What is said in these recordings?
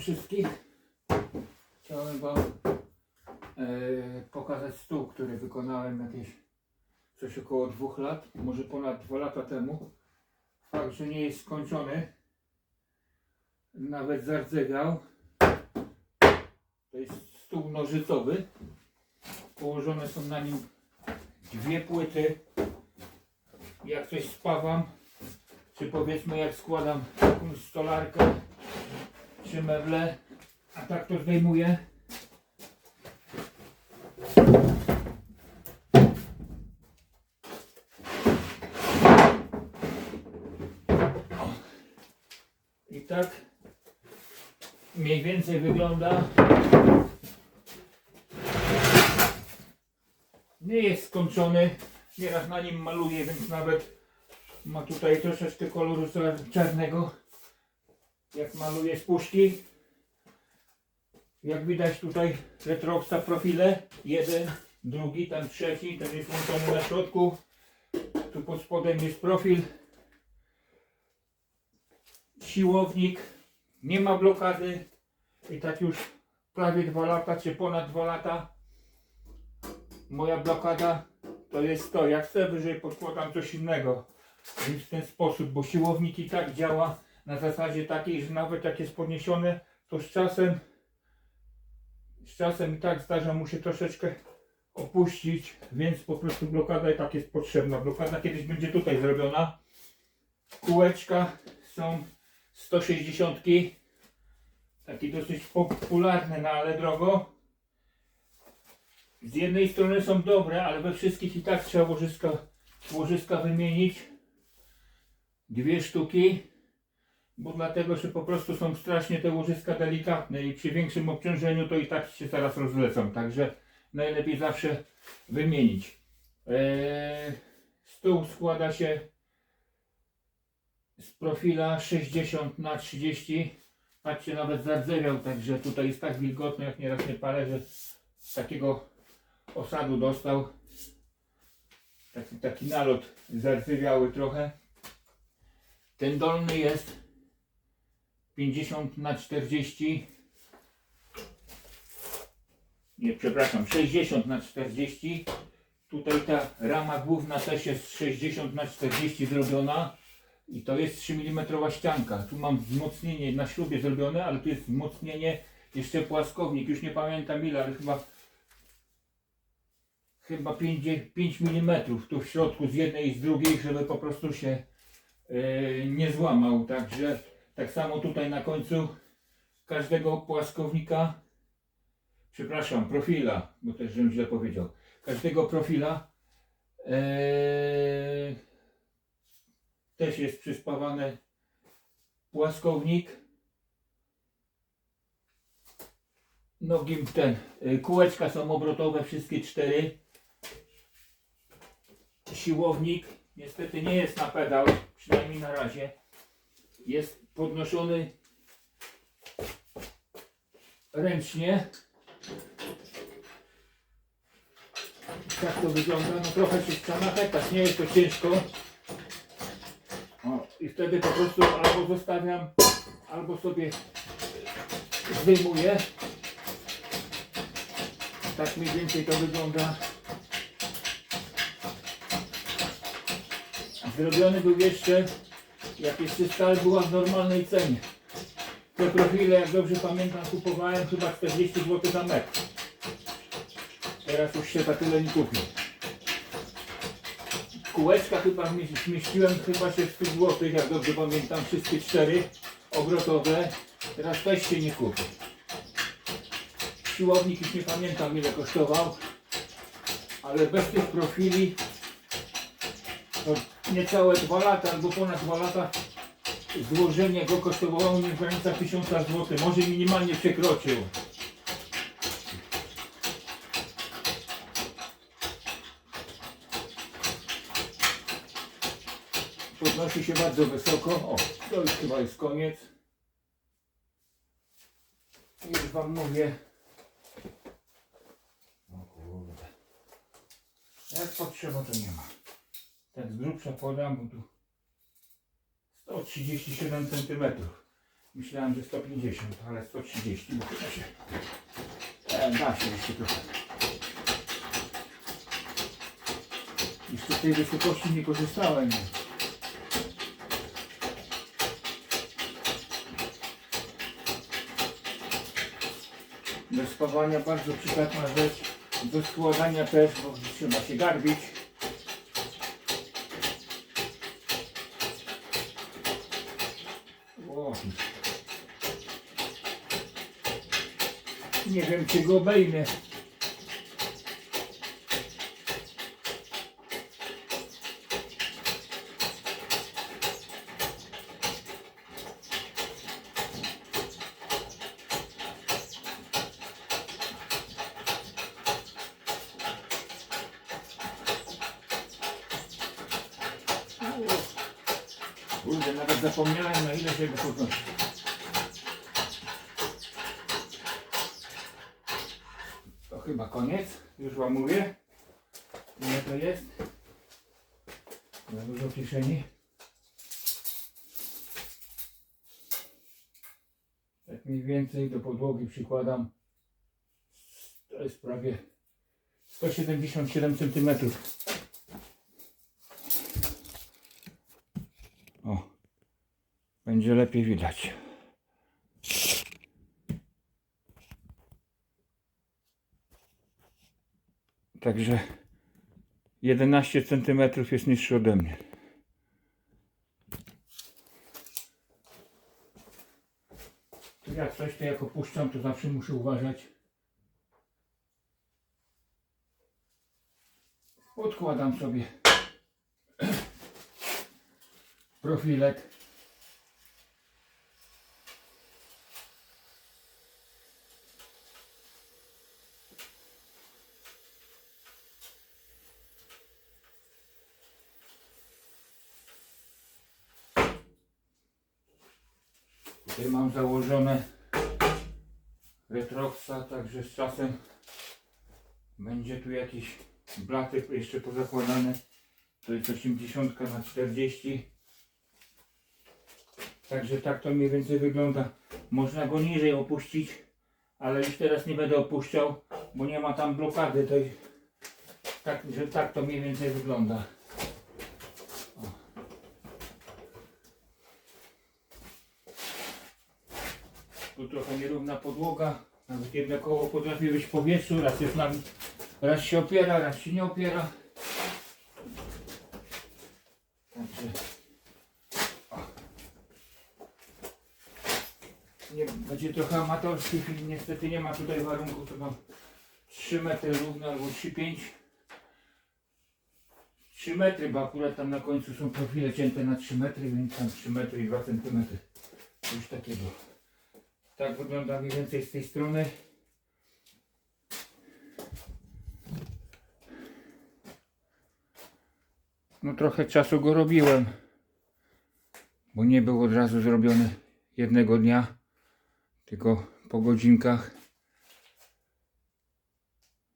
wszystkich. Chciałem Wam pokazać stół, który wykonałem jakieś coś około 2 lat, może ponad 2 lata temu. Fakt, że nie jest skończony, nawet zardzewiał. To jest stół nożycowy. Położone są na nim 2 płyty. Jak coś spawam, czy powiedzmy jak składam jakąś stolarkę, czy meble, a tak to zdejmuję. I tak mniej więcej wygląda. Nie jest skończony, nieraz na nim maluję, więc nawet ma tutaj troszeczkę koloru czarnego, jak maluję z puszki. Jak widać tutaj Retroxa profile, jeden, drugi, tam trzeci, ten jest włączony na środku. Tu pod spodem jest profil. Siłownik, nie ma blokady i tak już prawie 2 lata, czy ponad 2 lata. Moja blokada to jest to, jak chcę wyżej podkładam coś innego, więc w ten sposób, bo siłownik i tak działa na zasadzie takiej, że nawet jak jest podniesione, to z czasem i tak zdarza mu się troszeczkę opuścić, więc po prostu blokada i tak jest potrzebna. Blokada kiedyś będzie tutaj zrobiona. Kółeczka są 160, takie dosyć popularne, no ale drogo. Z jednej strony są dobre, ale we wszystkich i tak trzeba łożyska wymienić. 2 sztuki, bo dlatego, że po prostu są strasznie te łożyska delikatne i przy większym obciążeniu to i tak się zaraz rozlecą, także najlepiej zawsze wymienić. Stół składa się z profila 60×30. Patrzcie, nawet zardzewiał, także tutaj jest tak wilgotno, jak nieraz nie palę, że z takiego osadu dostał. Taki nalot zardzewiały trochę. Ten dolny jest 50×40. Nie, przepraszam, 60×40. Tutaj ta rama główna też jest 60×40 zrobiona. I to jest 3 mm ścianka. Tu mam wzmocnienie na śrubie zrobione, ale tu jest wzmocnienie, jeszcze płaskownik, już nie pamiętam ile, ale chyba 5 mm tu w środku z jednej i z drugiej, żeby po prostu się nie złamał. Także tak samo tutaj na końcu każdego płaskownika, przepraszam, profila, bo też żebym źle powiedział, każdego profila też jest przyspawany płaskownik. Nogi kółeczka są obrotowe, wszystkie 4. Siłownik niestety nie jest na pedał, przynajmniej na razie. Jest podnoszony ręcznie. Tak to wygląda. No trochę się trzeba nachetać, nie jest to ciężko. O, i wtedy po prostu albo zostawiam, albo sobie zdejmuję. Tak mniej więcej to wygląda. Zrobiony był jeszcze, jak jeszcze stal była w normalnej cenie. Te profile, jak dobrze pamiętam, kupowałem chyba 40 zł za metr. Teraz już się za tyle nie kupię. Kółeczka chyba zmieściłem chyba się w 100 zł, jak dobrze pamiętam, wszystkie 4 obrotowe. Teraz też się nie kupię. Siłownik już nie pamiętam ile kosztował, ale bez tych profili to niecałe 2 lata albo ponad 2 lata złożenie go kosztowało mnie w granicach 1000 zł, może minimalnie przekroczył. Podnosi się bardzo wysoko. O, to już chyba jest koniec. Już Wam mówię. O kurde. Jak potrzeba to nie ma. Tak z grubsza podam, bo tu 137 cm. Myślałem, że 150, ale 130, bo chyba się da się jeszcze trochę. Jeszcze tej wysokości nie korzystałem. Do spawania bardzo przydatna rzecz, do składania też, bo trzeba się garbić. O. Nie wiem, czy go obejmie. Kurde, nawet zapomniałem, na ile się go podnosi. To chyba koniec, już wam mówię. Ile to jest? Za dużo kieszeni. Tak mniej więcej do podłogi przykładam. To jest prawie 177 cm. O, będzie lepiej widać. Także 11 cm jest niższy ode mnie. Tu jak coś, to jak opuszczam, to zawsze muszę uważać. Odkładam sobie profilek. Tutaj mam założone Retroxa, także z czasem będzie tu jakieś blaty jeszcze pozakładane. To jest 80/40. Także tak to mniej więcej wygląda. Można go niżej opuścić, ale już teraz nie będę opuszczał, bo nie ma tam blokady. To tak, że tak to mniej więcej wygląda. O. Tu trochę nierówna podłoga. Nawet jedno koło potrafi być w powietrzu. Raz się opiera, raz się nie opiera. Także nie, będzie trochę amatorski film, niestety nie ma tutaj warunków, to mam 3 metry równo albo 3,5. 3 metry, bo akurat tam na końcu są profile cięte na 3 metry, więc tam 3 metry i 2 cm. Coś takiego. Tak wygląda mniej więcej z tej strony. No trochę czasu go robiłem, bo nie był od razu zrobiony jednego dnia, tylko po godzinkach.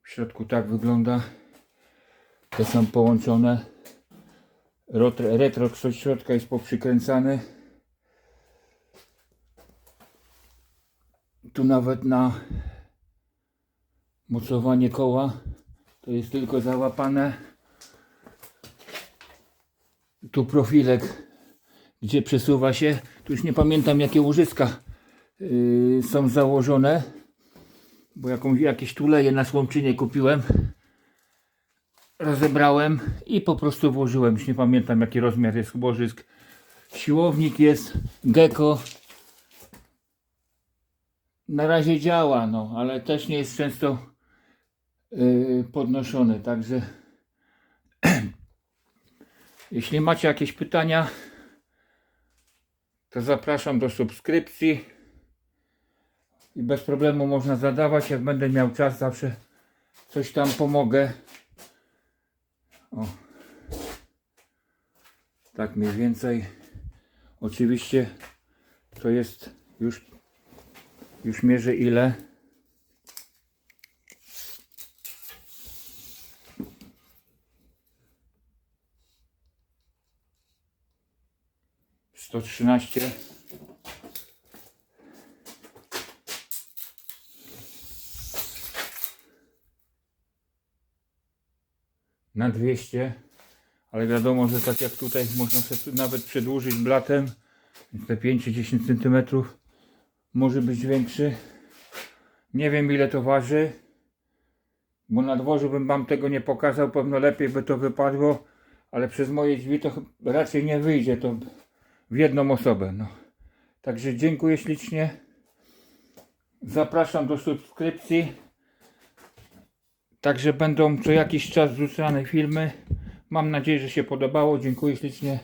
W środku tak wygląda. Te są połączone. Retrox od środka jest poprzykręcany. Tu nawet na mocowanie koła to jest tylko załapane. Tu profilek, gdzie przesuwa się. Tu już nie pamiętam, jakie łożyska są założone, bo jakieś tuleje na Słomczynie kupiłem, rozebrałem i po prostu włożyłem. Już nie pamiętam, jaki rozmiar jest łożysk. Siłownik jest Gecko. Na razie działa, no, ale też nie jest często podnoszony, także jeśli macie jakieś pytania, to zapraszam do subskrypcji i bez problemu można zadawać. Jak będę miał czas, zawsze coś tam pomogę. O. Tak mniej więcej. Oczywiście to jest już mierzę ile. na 200, ale wiadomo, że tak jak tutaj można sobie nawet przedłużyć blatem, więc te 5-10 cm może być większy. Nie wiem ile to waży, bo na dworzu bym wam tego nie pokazał, pewno lepiej by to wypadło, ale przez moje drzwi to raczej nie wyjdzie to w jedną osobę. No. Także dziękuję ślicznie, zapraszam do subskrypcji, także będą co jakiś czas wrzucane filmy. Mam nadzieję, że się podobało, dziękuję ślicznie.